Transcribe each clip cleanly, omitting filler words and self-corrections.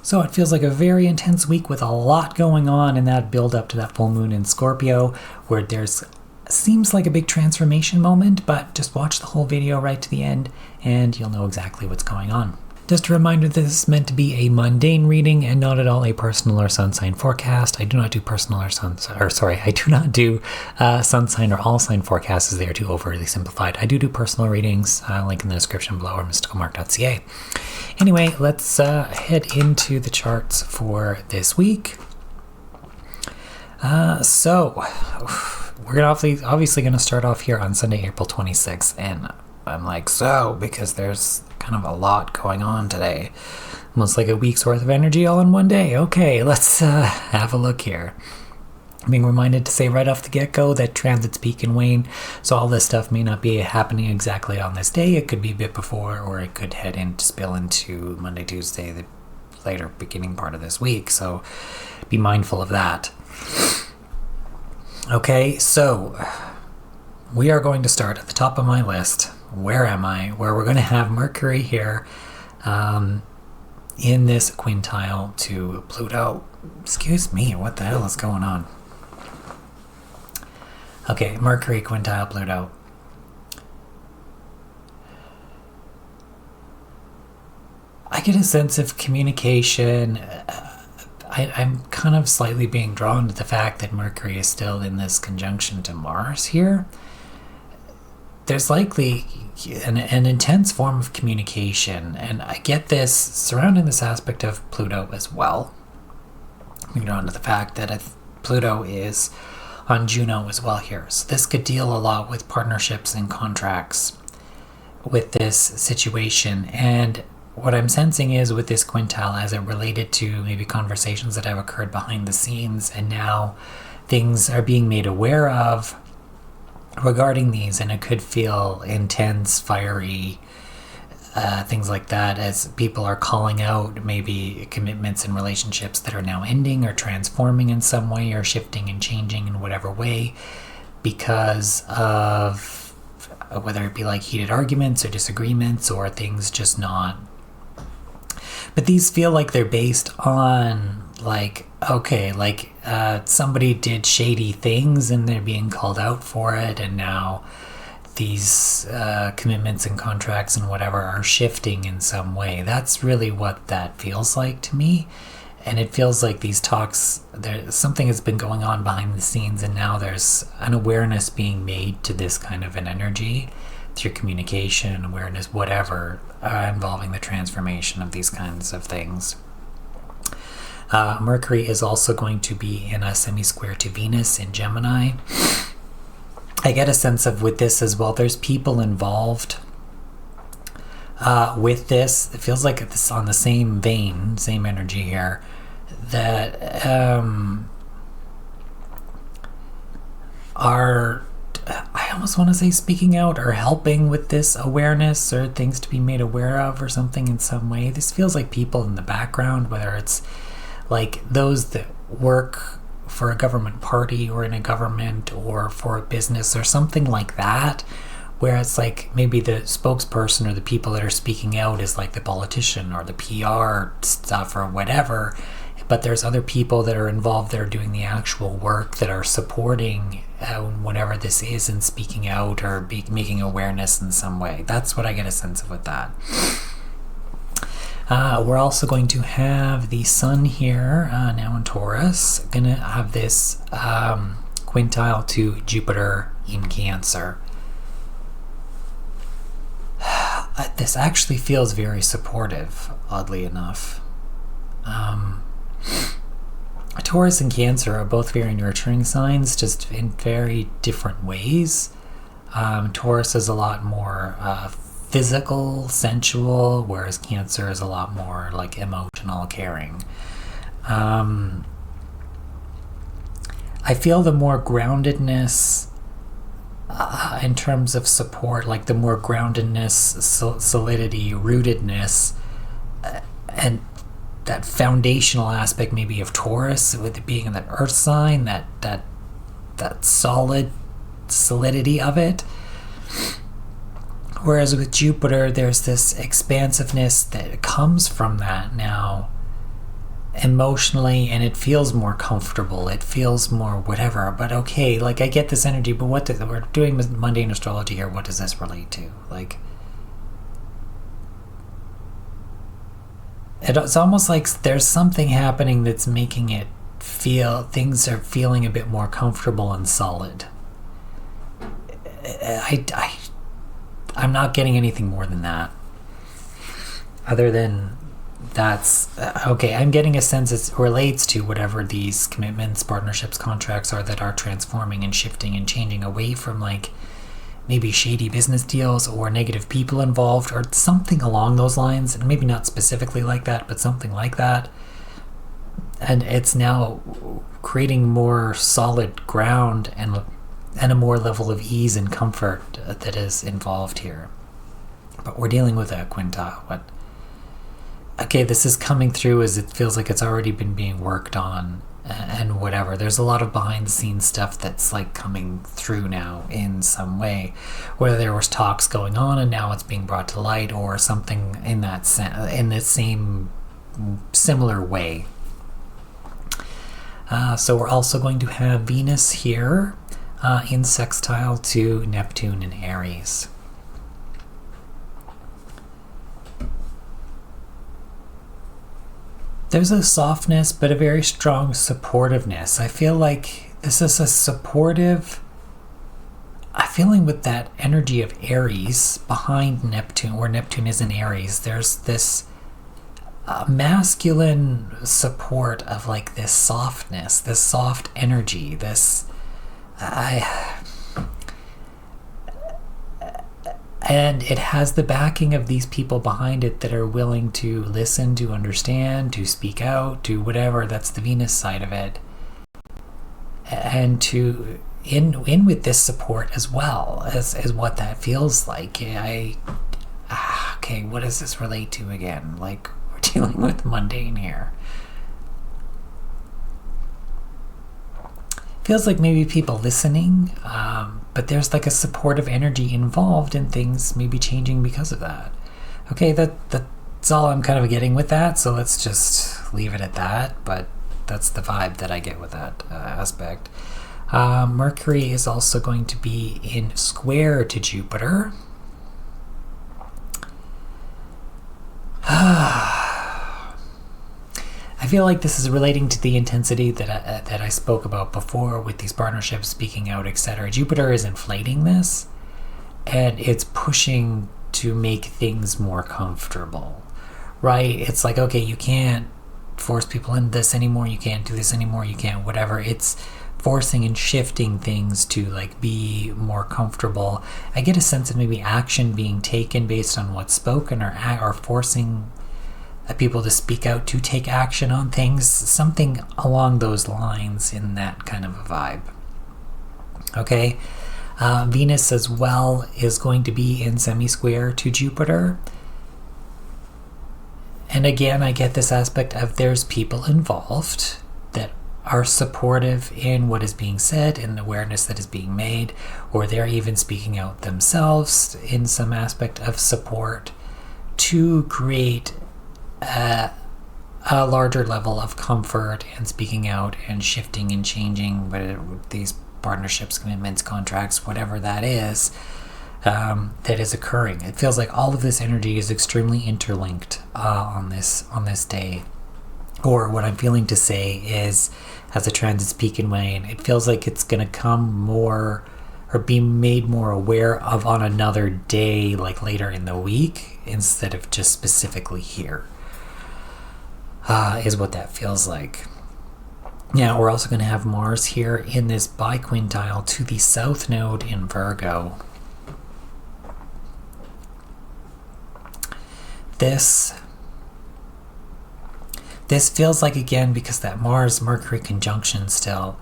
So it feels like a very intense week with a lot going on in that build up to that full moon in Scorpio, where there's seems like a big transformation moment, but just watch the whole video right to the end and you'll know exactly what's going on. Just a reminder that this is meant to be a mundane reading and not at all a personal or sun sign forecast. I do not do I do not do sun sign or all sign forecasts as they are too overly simplified. I do personal readings, link in the description below or mysticalmark.ca. Anyway, let's head into the charts for this week. So we're obviously going to start off here on Sunday, April 26th, and I'm like, so, because there's kind of a lot going on today. Almost like a week's worth of energy all in one day. Okay, let's have a look here. I'm being reminded to say right off the get-go that transits peak and wane, so all this stuff may not be happening exactly on this day. It could be a bit before, or it could spill into Monday, Tuesday, the later beginning part of this week, so be mindful of that. Okay, so we are going to start at the top of my list. Where am I? Where we're going to have Mercury here in this quintile to Pluto. Excuse me, what the hell is going on? Okay, Mercury, quintile, Pluto. I get a sense of communication. I'm kind of slightly being drawn to the fact that Mercury is still in this conjunction to Mars here. There's likely an intense form of communication, and I get this surrounding this aspect of Pluto as well. Moving on to the fact that Pluto is on Juno as well here. So this could deal a lot with partnerships and contracts with this situation. And what I'm sensing is with this quintile as it related to maybe conversations that have occurred behind the scenes, and now things are being made aware of regarding these, and it could feel intense, fiery, things like that, as people are calling out maybe commitments and relationships that are now ending or transforming in some way or shifting and changing in whatever way because of whether it be like heated arguments or disagreements or things just not. But these feel like they're based on like, okay, like somebody did shady things and they're being called out for it, and now these commitments and contracts and whatever are shifting in some way. That's really what that feels like to me. And it feels like these talks, something has been going on behind the scenes, and now there's an awareness being made to this kind of an energy through communication, awareness, whatever, involving the transformation of these kinds of things. Mercury is also going to be in a semi-square to Venus in Gemini. I get a sense of with this as well, there's people involved with this. It feels like it's on the same vein, same energy here, that are, I almost want to say speaking out or helping with this awareness or things to be made aware of or something in some way. This feels like people in the background, whether it's like those that work for a government party or in a government or for a business or something like that, where it's like maybe the spokesperson or the people that are speaking out is like the politician or the PR stuff or whatever, but there's other people that are involved that are doing the actual work that are supporting whatever this is and speaking out or making awareness in some way. That's what I get a sense of with that. We're also going to have the sun here now in Taurus. Going to have this quintile to Jupiter in Cancer. This actually feels very supportive, oddly enough. Taurus and Cancer are both very nurturing signs, just in very different ways. Taurus is a lot more physical, sensual, whereas Cancer is a lot more like emotional, caring. I feel the more groundedness in terms of support, like the more groundedness, solidity, rootedness, and that foundational aspect maybe of Taurus, with it being that earth sign, that solidity of it. Whereas with Jupiter, there's this expansiveness that comes from that now. emotionally, and it feels more comfortable. It feels more whatever. But okay, like I get this energy, but we're doing mundane astrology here. What does this relate to? Like, it's almost like there's something happening that's making it feel, things are feeling a bit more comfortable and solid. I'm not getting anything more than that. Other than that's okay. I'm getting a sense it relates to whatever these commitments, partnerships, contracts are that are transforming and shifting and changing away from like maybe shady business deals or negative people involved or something along those lines. And maybe not specifically like that, but something like that. And it's now creating more solid ground and a more level of ease and comfort that is involved here. But we're dealing with a quintile. Okay, this is coming through as it feels like it's already been being worked on and whatever. There's a lot of behind the scenes stuff that's like coming through now in some way, whether there was talks going on and now it's being brought to light or something in that in the same similar way. So we're also going to have Venus here in sextile to Neptune in Aries. There's a softness, but a very strong supportiveness. I feel like this is a supportive, I'm feeling with that energy of Aries behind Neptune, where Neptune is in Aries. There's this masculine support of like this softness, this soft energy, this and it has the backing of these people behind it that are willing to listen, to understand, to speak out, to whatever. That's the Venus side of it. And to in with this support as well as what that feels like. Okay, what does this relate to again? Like, we're dealing with mundane here. Feels like maybe people listening, but there's like a supportive energy involved in things maybe changing because of that. Okay, that's all I'm kind of getting with that, so let's just leave it at that, but that's the vibe that I get with that aspect. Mercury is also going to be in square to Jupiter. I feel like this is relating to the intensity that I spoke about before with these partnerships, speaking out, etc. Jupiter is inflating this, and it's pushing to make things more comfortable, right? It's like, okay, you can't force people into this anymore, you can't do this anymore, you can't whatever. It's forcing and shifting things to like be more comfortable. I get a sense of maybe action being taken based on what's spoken or forcing people to speak out, to take action on things, something along those lines in that kind of a vibe. Okay, Venus as well is going to be in semi-square to Jupiter. And again, I get this aspect of there's people involved that are supportive in what is being said and awareness that is being made, or they're even speaking out themselves in some aspect of support to create a larger level of comfort and speaking out and shifting and changing with these partnerships, commitments, contracts, whatever that is occurring. It feels like all of this energy is extremely interlinked on this day. Or what I'm feeling to say is, as the transits peak and wane, it feels like it's going to come more or be made more aware of on another day, like later in the week, instead of just specifically here. Is what that feels like. Now, we're also going to have Mars here in this biquintile to the south node in Virgo. This feels like, again, because that Mars-Mercury conjunction still,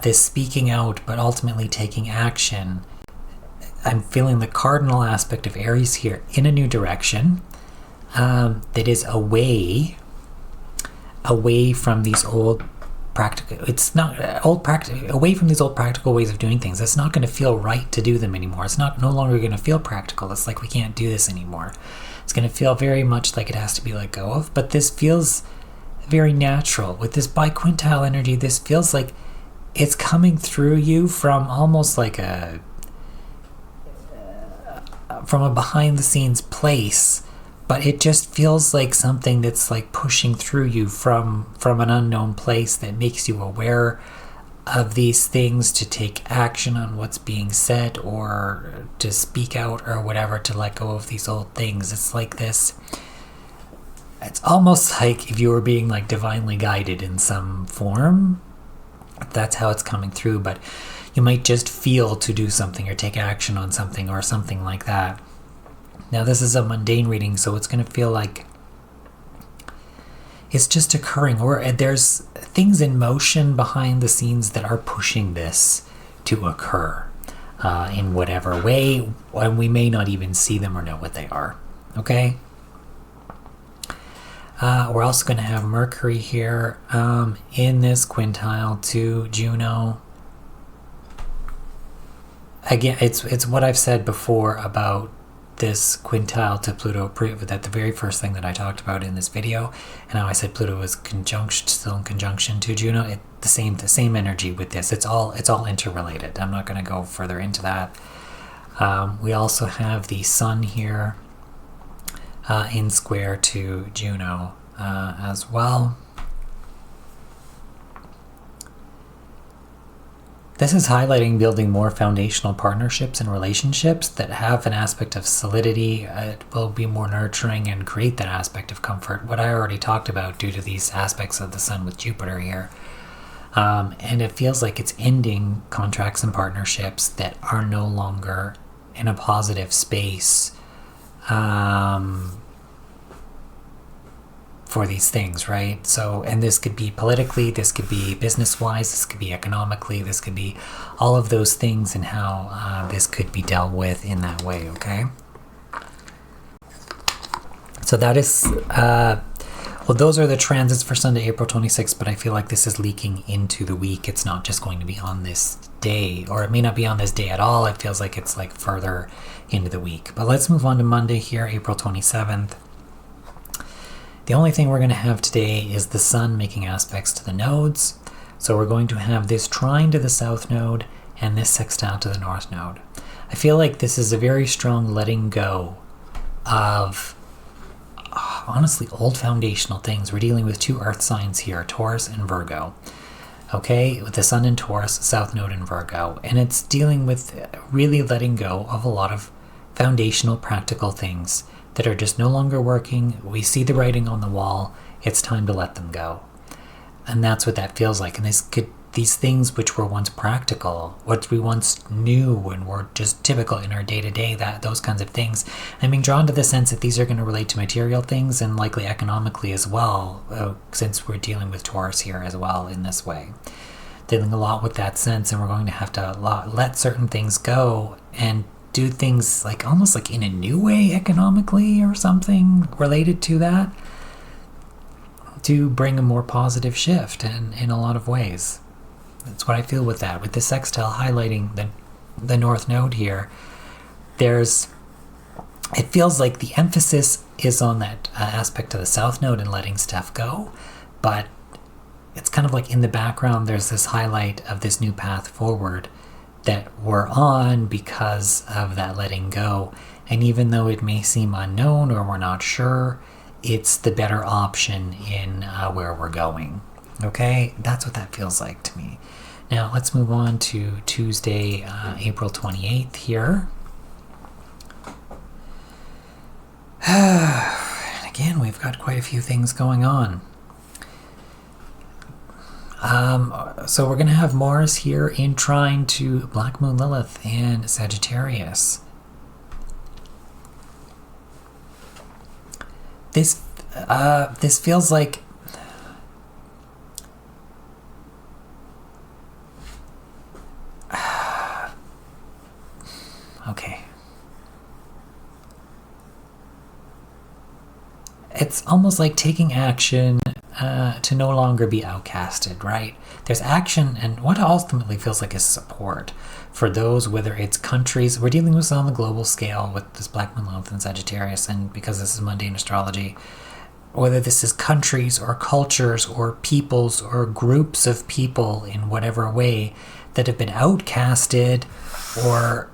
this speaking out but ultimately taking action. I'm feeling the cardinal aspect of Aries here in a new direction that is away from these old practical, it's not old practical, away from these old practical ways of doing things. It's not going to feel right to do them anymore. It's no longer going to feel practical. It's like we can't do this anymore. It's going to feel very much like it has to be let go of. But this feels very natural. With this biquintile energy, this feels like it's coming through you from almost like from a behind the scenes place, but it just feels like something that's like pushing through you from an unknown place that makes you aware of these things, to take action on what's being said, or to speak out, or whatever, to let go of these old things. It's like this, it's almost like if you were being like divinely guided in some form. That's how it's coming through, but you might just feel to do something or take action on something or something like that. Now this is a mundane reading, so it's going to feel like it's just occurring, or there's things in motion behind the scenes that are pushing this to occur in whatever way, and we may not even see them or know what they are. Okay? We're also going to have Mercury here in this quintile to Juno. Again, it's what I've said before about this quintile to Pluto, that the very first thing that I talked about in this video, and how I said Pluto was still in conjunction to Juno. The same energy with this. It's all interrelated. I'm not going to go further into that. We also have the Sun here in square to Juno as well. This is highlighting building more foundational partnerships and relationships that have an aspect of solidity. It will be more nurturing and create that aspect of comfort, what I already talked about due to these aspects of the Sun with Jupiter here. And it feels like it's ending contracts and partnerships that are no longer in a positive space for these things, right? So, and this could be politically, this could be business-wise, this could be economically, this could be all of those things, and how this could be dealt with in that way, okay? So that is, well, those are the transits for Sunday, April 26th, but I feel like this is leaking into the week. It's not just going to be on this day, or it may not be on this day at all. It feels like it's like further into the week. But let's move on to Monday here, April 27th. The only thing we're going to have today is the Sun making aspects to the nodes. So we're going to have this trine to the South Node and this sextile to the North Node. I feel like this is a very strong letting go of, honestly, old foundational things. We're dealing with two earth signs here, Taurus and Virgo. Okay, with the Sun in Taurus, South Node in Virgo. And it's dealing with really letting go of a lot of foundational practical things that are just no longer working. We see the writing on the wall. It's time to let them go. And that's what that feels like. And these things which were once practical, what we once knew and were just typical in our day-to-day, those kinds of things, I'm being drawn to the sense that these are going to relate to material things and likely economically as well, since we're dealing with Taurus here as well in this way. Dealing a lot with that sense, and we're going to have to let certain things go and do things like almost like in a new way economically or something related to that, to bring a more positive shift in a lot of ways. That's what I feel with that. With the sextile highlighting the North Node here, it feels like the emphasis is on that aspect of the South Node and letting stuff go, but it's kind of like in the background there's this highlight of this new path forward that we're on because of that letting go. And even though it may seem unknown or we're not sure, it's the better option in where we're going. Okay, that's what that feels like to me. Now let's move on to Tuesday, April 28th here. And again, we've got quite a few things going on. So we're going to have Mars here in trine to Black Moon Lilith and Sagittarius. This feels like okay. It's almost like taking action to no longer be outcasted, right? There's action, and what ultimately feels like is support for those, whether it's countries. We're dealing with this on the global scale with this Black Moon Lilith and Sagittarius, and because this is mundane astrology, whether this is countries or cultures or peoples or groups of people in whatever way that have been outcasted or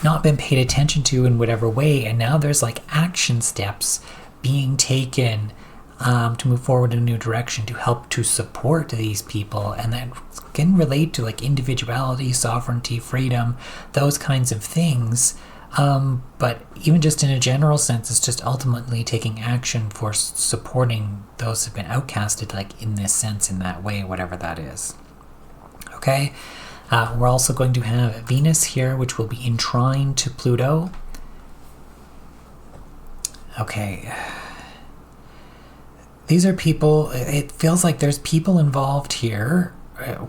not been paid attention to in whatever way, and now there's like action steps being taken to move forward in a new direction to help to support these people, and that can relate to like individuality, sovereignty, freedom, those kinds of things. But even just in a general sense, it's just ultimately taking action for supporting those who've been outcasted, like in this sense, in that way, whatever that is. Okay, we're also going to have Venus here, which will be entrine to Pluto. Okay. These are people, it feels like there's people involved here,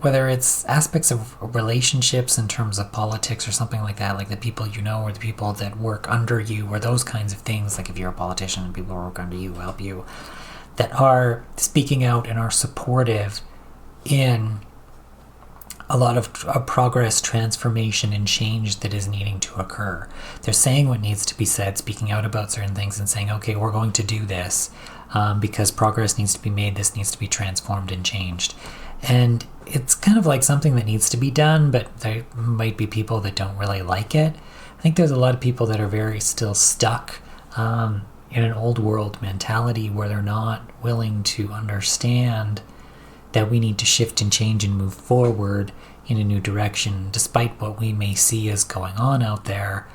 whether it's aspects of relationships in terms of politics or something like that, like the people you know or the people that work under you or those kinds of things, like if you're a politician and people who work under you help you, that are speaking out and are supportive in a lot of progress, transformation, and change that is needing to occur. They're saying what needs to be said, speaking out about certain things and saying, okay, we're going to do this because progress needs to be made, this needs to be transformed and changed. And it's kind of like something that needs to be done, but there might be people that don't really like it. I think there's a lot of people that are very still stuck in an old world mentality where they're not willing to understand that we need to shift and change and move forward in a new direction, despite what we may see as going on out there.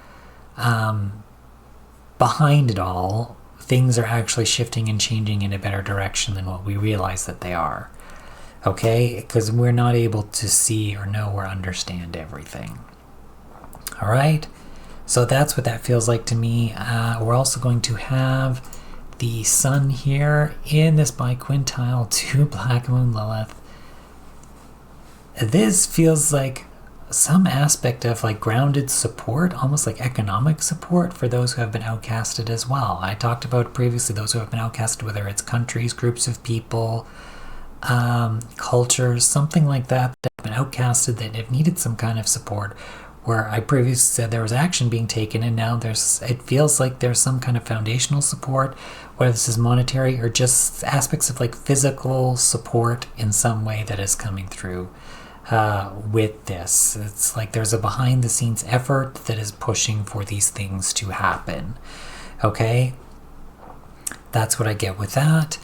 Behind it all, things are actually shifting and changing in a better direction than what we realize that they are. Okay? Because we're not able to see or know or understand everything. All right? So that's what that feels like to me. We're also going to have the sun here in this biquintile to Black Moon Lilith. This feels like some aspect of like grounded support, almost like economic support for those who have been outcasted as well. I talked about previously those who have been outcasted, whether it's countries, groups of people, cultures, something like that have been outcasted that have needed some kind of support, where I previously said there was action being taken, and now it feels like there's some kind of foundational support, whether this is monetary or just aspects of like physical support in some way that is coming through with this. It's like there's a behind the scenes effort that is pushing for these things to happen. Okay? That's what I get with that.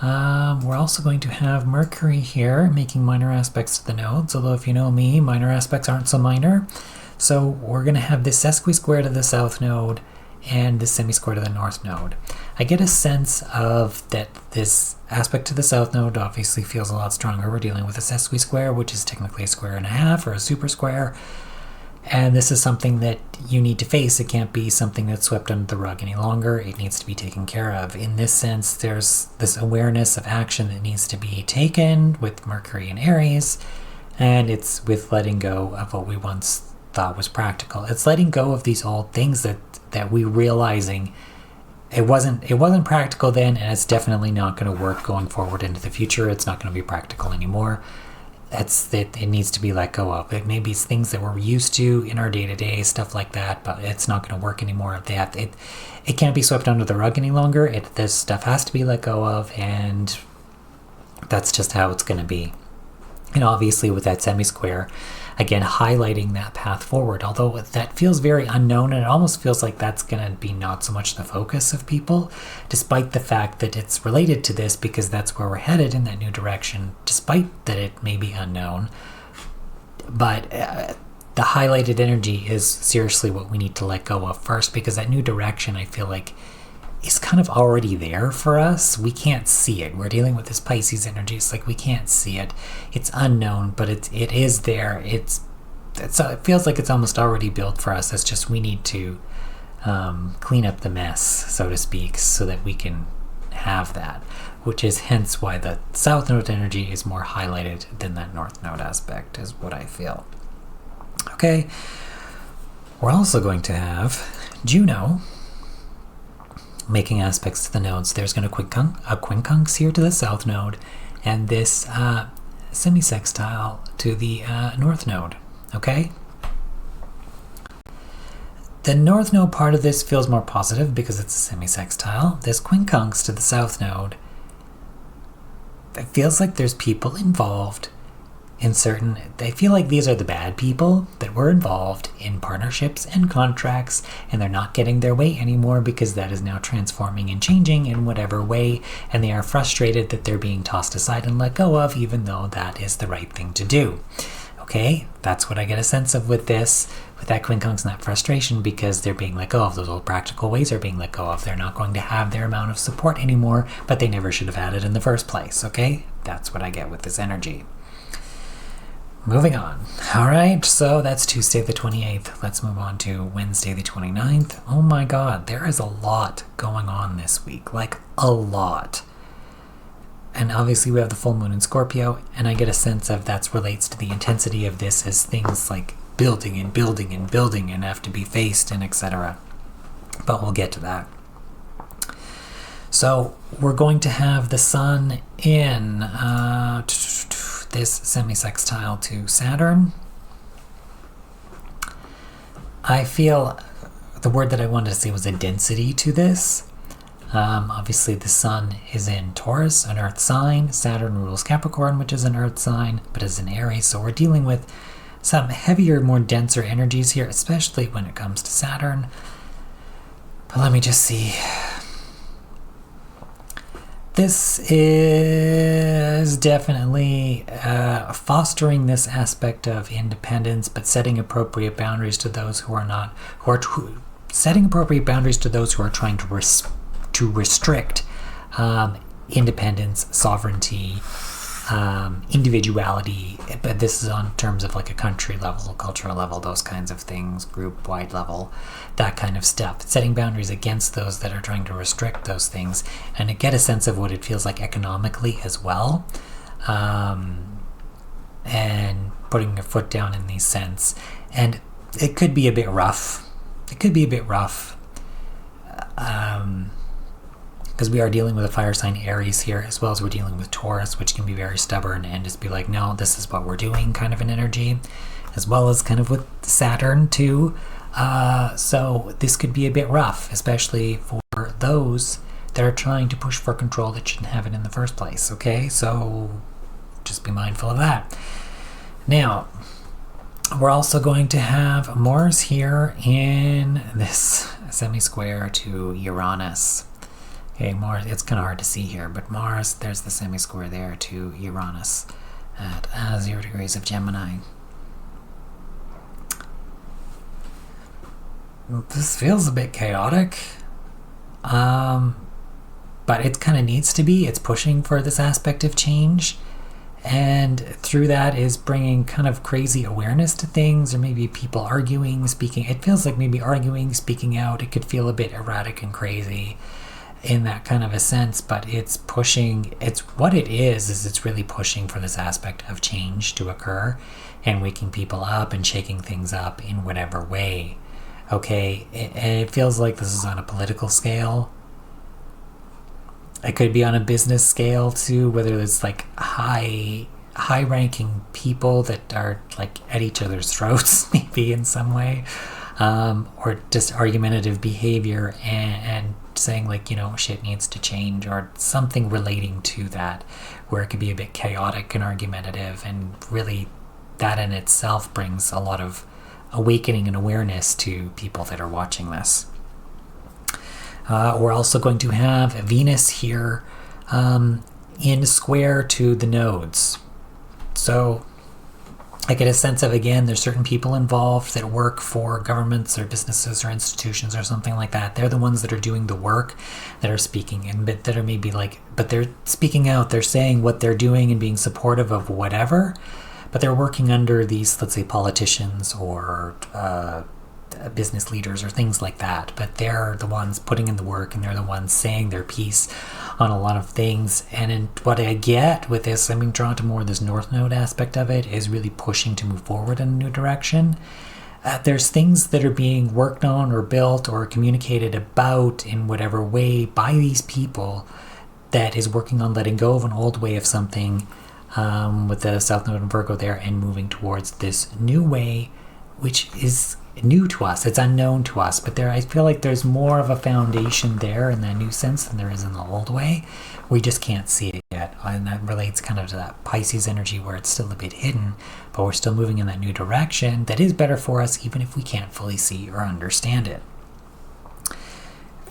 We're also going to have Mercury here making minor aspects to the nodes, although if you know me, minor aspects aren't so minor. So we're going to have this sesqui-square to the south node and this semi-square to the north node. I get a sense of that this aspect to the south node obviously feels a lot stronger. We're dealing with a sesqui-square, which is technically a square and a half or a super square. And this is something that you need to face. It can't be something that's swept under the rug any longer. It needs to be taken care of. In this sense, there's this awareness of action that needs to be taken with Mercury and Aries, and it's with letting go of what we once thought was practical. It's letting go of these old things that we realizing it wasn't practical then, and it's definitely not going to work going forward into the future. It's not going to be practical anymore. It needs to be let go of. It maybe it's things that we're used to in our day-to-day, stuff like that, but it's not going to work anymore. It can't be swept under the rug any longer. This stuff has to be let go of, and that's just how it's going to be. And obviously with that semi-square, again, highlighting that path forward, although that feels very unknown, and it almost feels like that's going to be not so much the focus of people, despite the fact that it's related to this because that's where we're headed in that new direction, despite that it may be unknown. But the highlighted energy is seriously what we need to let go of first, because that new direction, I feel like, is kind of already there for us. We can't see it. We're dealing with this Pisces energy. It's like we can't see it. It's unknown, but it is there. It feels like it's almost already built for us. It's just we need to clean up the mess, so to speak, so that we can have that, which is hence why the south node energy is more highlighted than that north node aspect, is what I feel. Okay, we're also going to have Juno making aspects to the nodes. There's going to a quincunx here to the south node, and this semisextile to the north node. Okay? The north node part of this feels more positive because it's a semi-sextile. This quincunx to the south node, it feels like there's people involved in certain... They feel like these are the bad people that were involved in partnerships and contracts, and they're not getting their way anymore because that is now transforming and changing in whatever way, and they are frustrated that they're being tossed aside and let go of, even though that is the right thing to do. Okay, that's what I get a sense of with this, with that quincunx and that frustration, because they're being let go of. Those old practical ways are being let go of. They're not going to have their amount of support anymore, but they never should have had it in the first place, okay? That's what I get with this energy. Moving on. All right, so that's Tuesday the 28th. Let's move on to Wednesday the 29th. Oh my God, there is a lot going on this week, like a lot. And obviously we have the full moon in Scorpio, and I get a sense of that relates to the intensity of this as things like building and building and building and have to be faced and etc. But we'll get to that. So we're going to have the sun in this semi-sextile to Saturn. I feel the word that I wanted to say was a density to this. Obviously the sun is in Taurus, an earth sign. Saturn rules Capricorn, which is an earth sign, but is in Aries. So we're dealing with some heavier, more denser energies here, especially when it comes to Saturn. But let me just see. This is definitely fostering this aspect of independence, but setting appropriate boundaries to those who are not, setting appropriate boundaries to those who are trying to restrict independence, sovereignty, individuality, but this is on terms of like a country level, cultural level, those kinds of things, group-wide level, that kind of stuff. Setting boundaries against those that are trying to restrict those things, and to get a sense of what it feels like economically as well, and putting your foot down in these sense. And it could be a bit rough. Because we are dealing with a fire sign Aries here, as well as we're dealing with Taurus, which can be very stubborn and just be like, no, this is what we're doing, kind of an energy, as well as kind of with Saturn too. So this could be a bit rough, especially for those that are trying to push for control that shouldn't have it in the first place, okay? So just be mindful of that. Now, we're also going to have Mars here in this semi-square to Uranus. Okay, Mars, it's kind of hard to see here, but Mars, there's the semi-square there to Uranus at 0 degrees of Gemini. This feels a bit chaotic, but it kind of needs to be. It's pushing for this aspect of change, and through that is bringing kind of crazy awareness to things, or maybe people arguing, speaking. It feels like maybe arguing, speaking out. It could feel a bit erratic and crazy in that kind of a sense, but it's pushing, it's what it is it's really pushing for this aspect of change to occur and waking people up and shaking things up in whatever way. Okay, it feels like this is on a political scale. It could be on a business scale too, whether it's like high-ranking people that are like at each other's throats, maybe in some way, or just argumentative behavior and saying like, you know, shit needs to change, or something relating to that, where it could be a bit chaotic and argumentative, and really that in itself brings a lot of awakening and awareness to people that are watching this. We're also going to have Venus here in square to the nodes. So I get a sense of, again, there's certain people involved that work for governments or businesses or institutions or something like that. They're the ones that are doing the work, that are speaking, and that are maybe like, but they're speaking out, they're saying what they're doing and being supportive of whatever, but they're working under these, let's say, politicians or business leaders or things like that. But they're the ones putting in the work, and they're the ones saying their piece on a lot of things. And in what I get with this, I'm being drawn to more this North Node aspect of it, is really pushing to move forward in a new direction. There's things that are being worked on or built or communicated about in whatever way by these people that is working on letting go of an old way of something, with the South Node and Virgo there, and moving towards this new way, which is new to us. It's unknown to us, but I feel like there's more of a foundation there in that new sense than there is in the old way. We just can't see it yet, and that relates kind of to that Pisces energy where it's still a bit hidden, but we're still moving in that new direction that is better for us even if we can't fully see or understand it.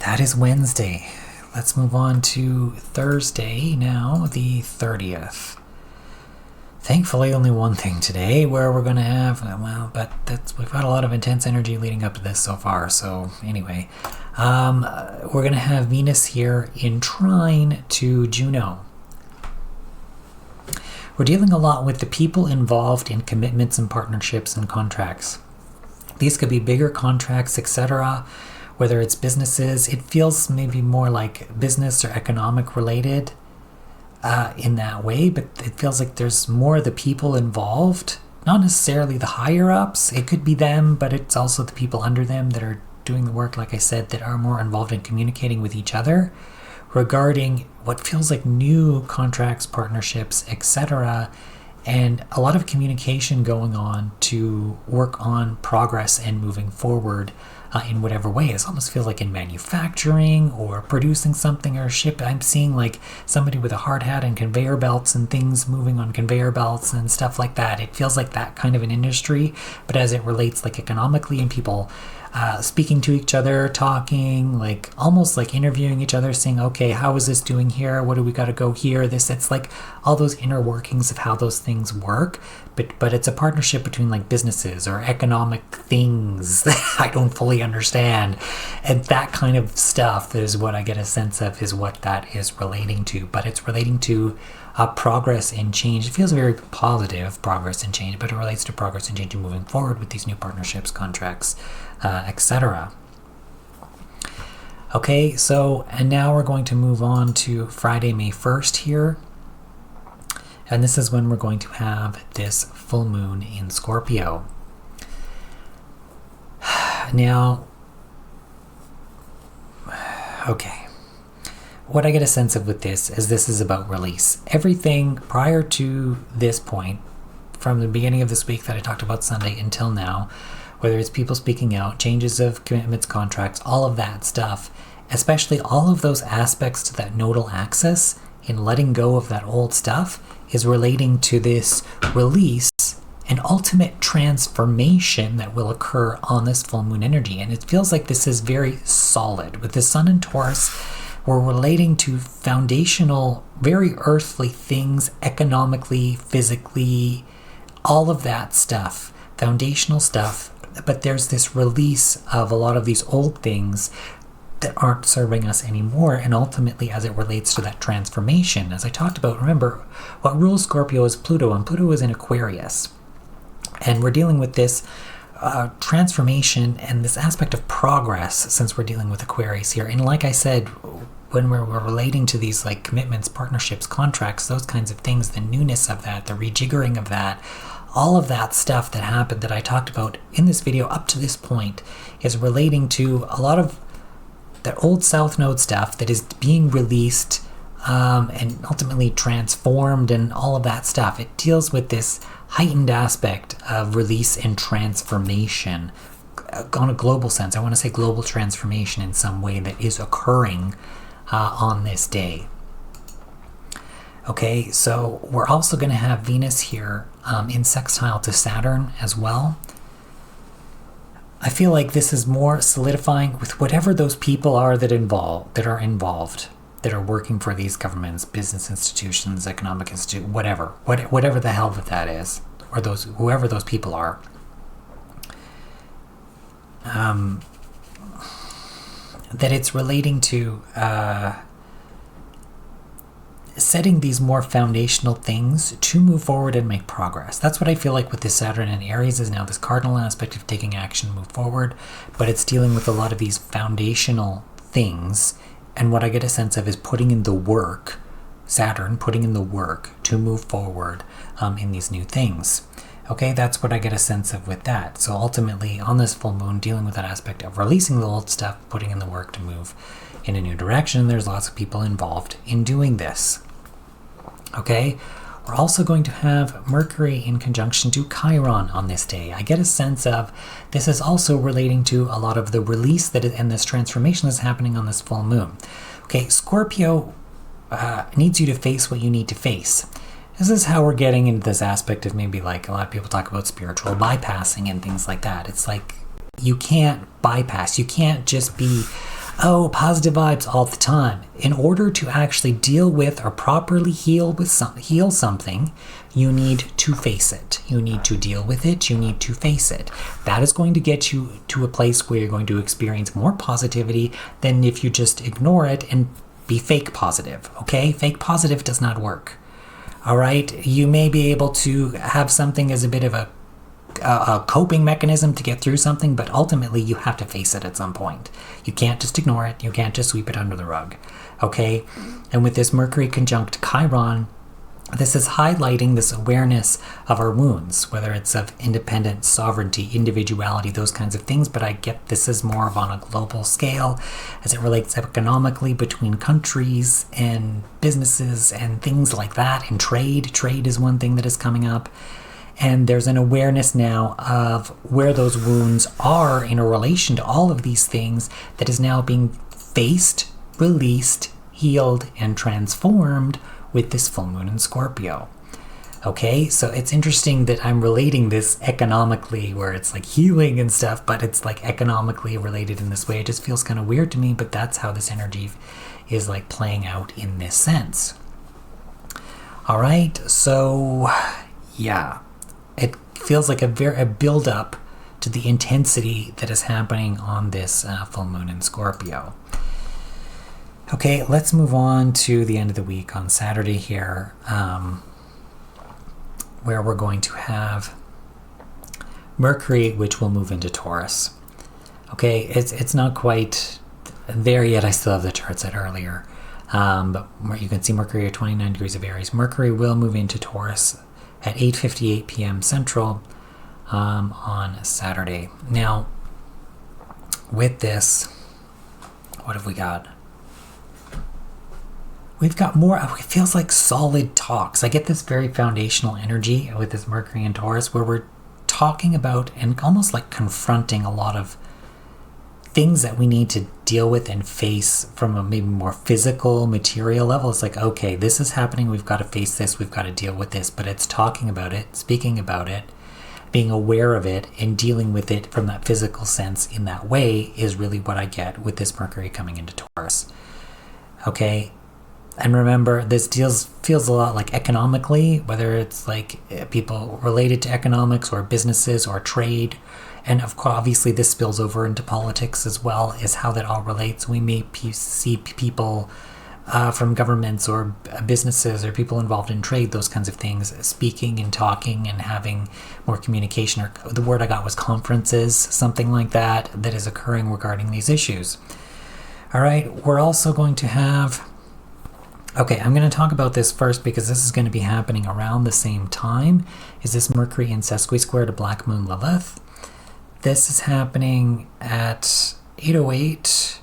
That is Wednesday. Let's move on to Thursday now, the 30th. Thankfully, only one thing today where we're going to have, we've got a lot of intense energy leading up to this so far. So anyway, we're going to have Venus here in trine to Juno. We're dealing a lot with the people involved in commitments and partnerships and contracts. These could be bigger contracts, etc. Whether it's businesses, it feels maybe more like business or economic related. In that way, but it feels like there's more of the people involved, not necessarily the higher ups. It could be them, but it's also the people under them that are doing the work, like I said, that are more involved in communicating with each other regarding what feels like new contracts, partnerships, etc. And a lot of communication going on to work on progress and moving forward in whatever way. It almost feels like in manufacturing or producing something or ship. I'm seeing like somebody with a hard hat and conveyor belts and things moving on conveyor belts and stuff like that. It feels like that kind of an industry, but as it relates like economically and people speaking to each other, talking, like almost like interviewing each other, saying, okay, how is this doing here? What do we got to go here? It's like all those inner workings of how those things work. But it's a partnership between like businesses or economic things that I don't fully understand. And that kind of stuff is what I get a sense of is what that is relating to. But it's relating to progress and change. It feels very positive, progress and change, but it relates to progress and change and moving forward with these new partnerships, contracts, etc. Okay, so, and now we're going to move on to Friday, May 1st here. And this is when we're going to have this full moon in Scorpio. Now, okay. What I get a sense of with this is about release. Everything prior to this point, from the beginning of this week that I talked about Sunday until now, whether it's people speaking out, changes of commitments, contracts, all of that stuff, especially all of those aspects to that nodal axis in letting go of that old stuff is relating to this release and ultimate transformation that will occur on this full moon energy. And it feels like this is very solid. With the sun in Taurus, we're relating to foundational, very earthly things, economically, physically, all of that stuff, foundational stuff. But there's this release of a lot of these old things that aren't serving us anymore, and ultimately as it relates to that transformation. As I talked about, remember, what rules Scorpio is Pluto, and Pluto is in Aquarius. And we're dealing with this transformation and this aspect of progress since we're dealing with Aquarius here. And like I said, when we're relating to these like commitments, partnerships, contracts, those kinds of things, the newness of that, the rejiggering of that, all of that stuff that happened that I talked about in this video up to this point is relating to a lot of that old South Node stuff that is being released and ultimately transformed and all of that stuff. It deals with this heightened aspect of release and transformation on a global sense. I want to say global transformation in some way that is occurring on this day. Okay, so we're also going to have Venus here in sextile to Saturn as well. I feel like this is more solidifying with whatever those people are that are involved, that are working for these governments, business institutions, economic institute, whatever the hell that is, or whoever those people are. That it's relating to setting these more foundational things to move forward and make progress. That's what I feel like with this Saturn in Aries is now this cardinal aspect of taking action, move forward, but it's dealing with a lot of these foundational things. And what I get a sense of is putting in the work, Saturn putting in the work to move forward in these new things. Okay, that's what I get a sense of with that. So ultimately, on this full moon, dealing with that aspect of releasing the old stuff, putting in the work to move in a new direction. There's lots of people involved in doing this. Okay, We're also going to have Mercury in conjunction to Chiron on this day. I get a sense of this is also relating to a lot of the release and this transformation that's happening on this full moon. Okay, Scorpio needs you to face what you need to face. This is how we're getting into this aspect of maybe like a lot of people talk about spiritual bypassing and things like that. It's like you can't bypass. You can't just be, oh, positive vibes all the time. In order to actually deal with or properly heal something, you need to face it. You need to deal with it. You need to face it. That is going to get you to a place where you're going to experience more positivity than if you just ignore it and be fake positive. Okay? Fake positive does not work. All right? You may be able to have something as a bit of a coping mechanism to get through something, but ultimately you have to face it at some point. You can't just ignore it. You can't just sweep it under the rug. Okay? And with this Mercury conjunct Chiron, this is highlighting this awareness of our wounds, whether it's of independence, sovereignty, individuality, those kinds of things. But I get this is more of on a global scale as it relates economically between countries and businesses and things like that. And trade is one thing that is coming up. And there's an awareness now of where those wounds are in a relation to all of these things that is now being faced, released, healed, and transformed with this full moon in Scorpio. Okay, so it's interesting that I'm relating this economically, where it's like healing and stuff, but it's like economically related in this way. It just feels kind of weird to me, but that's how this energy is like playing out in this sense. All right, so yeah. It feels like a build-up to the intensity that is happening on this full moon in Scorpio. Okay, let's move on to the end of the week on Saturday here, where we're going to have Mercury, which will move into Taurus. Okay, it's not quite there yet. I still have the chart set earlier. But you can see Mercury at 29 degrees of Aries. Mercury will move into Taurus at 8:58 p.m. Central on Saturday. Now, with this, what have we got? We've got more, it feels like solid talks. I get this very foundational energy with this Mercury and Taurus where we're talking about and almost like confronting a lot of things that we need to deal with and face from a maybe more physical, material level. It's like, okay, this is happening. We've got to face this. We've got to deal with this. But it's talking about it, speaking about it, being aware of it, and dealing with it from that physical sense in that way is really what I get with this Mercury coming into Taurus. Okay? And remember, this feels a lot like economically, whether it's like people related to economics or businesses or trade. And of course, obviously this spills over into politics as well, is how that all relates. We may see people from governments or businesses or people involved in trade, those kinds of things, speaking and talking and having more communication. Or the word I got was conferences, something like that is occurring regarding these issues. All right, we're also going to have... Okay, I'm going to talk about this first because this is going to be happening around the same time. Is this Mercury in sesqui-square to Black Moon Lilith? This is happening at 8:08,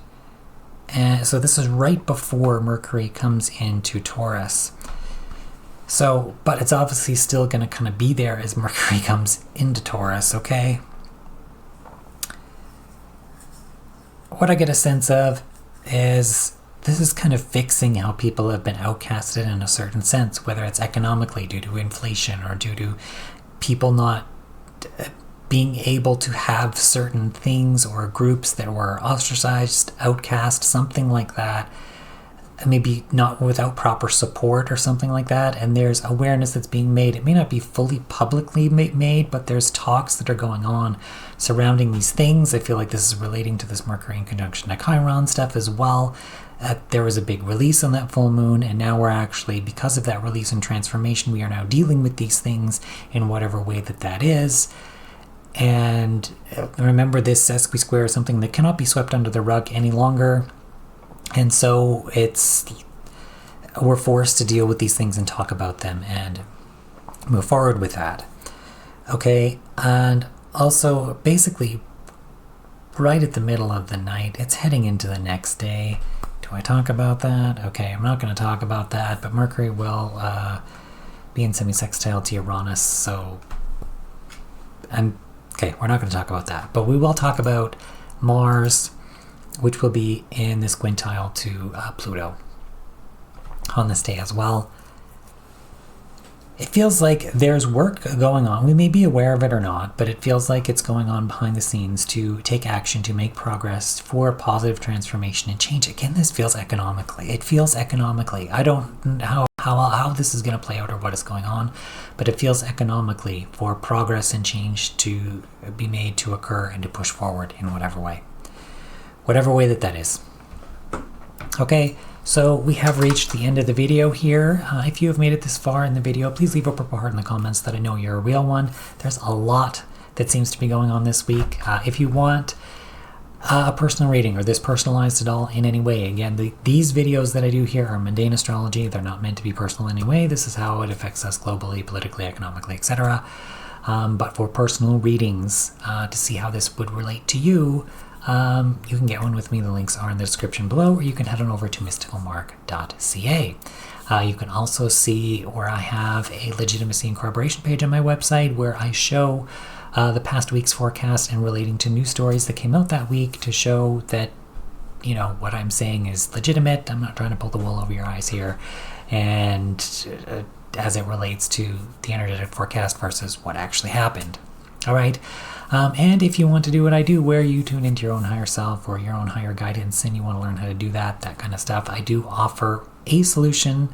and so this is right before Mercury comes into Taurus. So, but it's obviously still going to kind of be there as Mercury comes into Taurus, okay? What I get a sense of is this is kind of fixing how people have been outcasted in a certain sense, whether it's economically due to inflation or due to people not being able to have certain things or groups that were ostracized, outcast, something like that, maybe not without proper support or something like that. And there's awareness that's being made. It may not be fully publicly made, but there's talks that are going on surrounding these things. I feel like this is relating to this Mercury in conjunction to Chiron stuff as well. There was a big release on that full moon, and now we're actually, because of that release and transformation, we are now dealing with these things in whatever way that is. And remember, this sesqui-square is something that cannot be swept under the rug any longer. And so we're forced to deal with these things and talk about them and move forward with that. Okay, and also basically right at the middle of the night, it's heading into the next day. Do I talk about that? Okay, I'm not going to talk about that, but Mercury will being semi-sextile to Uranus. So, and okay, we're not going to talk about that, but we will talk about Mars, which will be in this quintile to Pluto on this day as well. It feels like there's work going on. We may be aware of it or not, but it feels like it's going on behind the scenes to take action, to make progress for positive transformation and change. Again, this feels economically. It feels economically. I don't know how this is going to play out or what is going on, but it feels economically for progress and change to be made, to occur, and to push forward in whatever way that is. Okay. So we have reached the end of the video here. If you have made it this far in the video, please leave a purple heart in the comments that I know you're a real one. There's a lot that seems to be going on this week. If you want a personal reading or this personalized at all in any way, again, these videos that I do here are mundane astrology. They're not meant to be personal in any way. This is how it affects us globally, politically, economically, etc. But for personal readings, to see how this would relate to you, you can get one with me. The links are in the description below, or you can head on over to mysticalmark.ca. You can also see where I have a legitimacy and corroboration page on my website where I show the past week's forecast and relating to news stories that came out that week to show that, you know, what I'm saying is legitimate. I'm not trying to pull the wool over your eyes here. And as it relates to the energetic forecast versus what actually happened. All right. And if you want to do what I do, where you tune into your own higher self or your own higher guidance and you want to learn how to do that kind of stuff, I do offer a solution.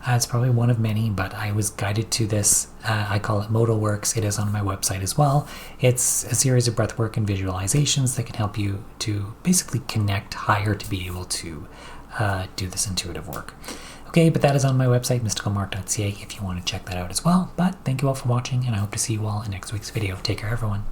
It's probably one of many, but I was guided to this. I call it Modal Works. It is on my website as well. It's a series of breathwork and visualizations that can help you to basically connect higher to be able to do this intuitive work. Okay, but that is on my website, mysticalmark.ca, if you want to check that out as well. But thank you all for watching, and I hope to see you all in next week's video. Take care, everyone.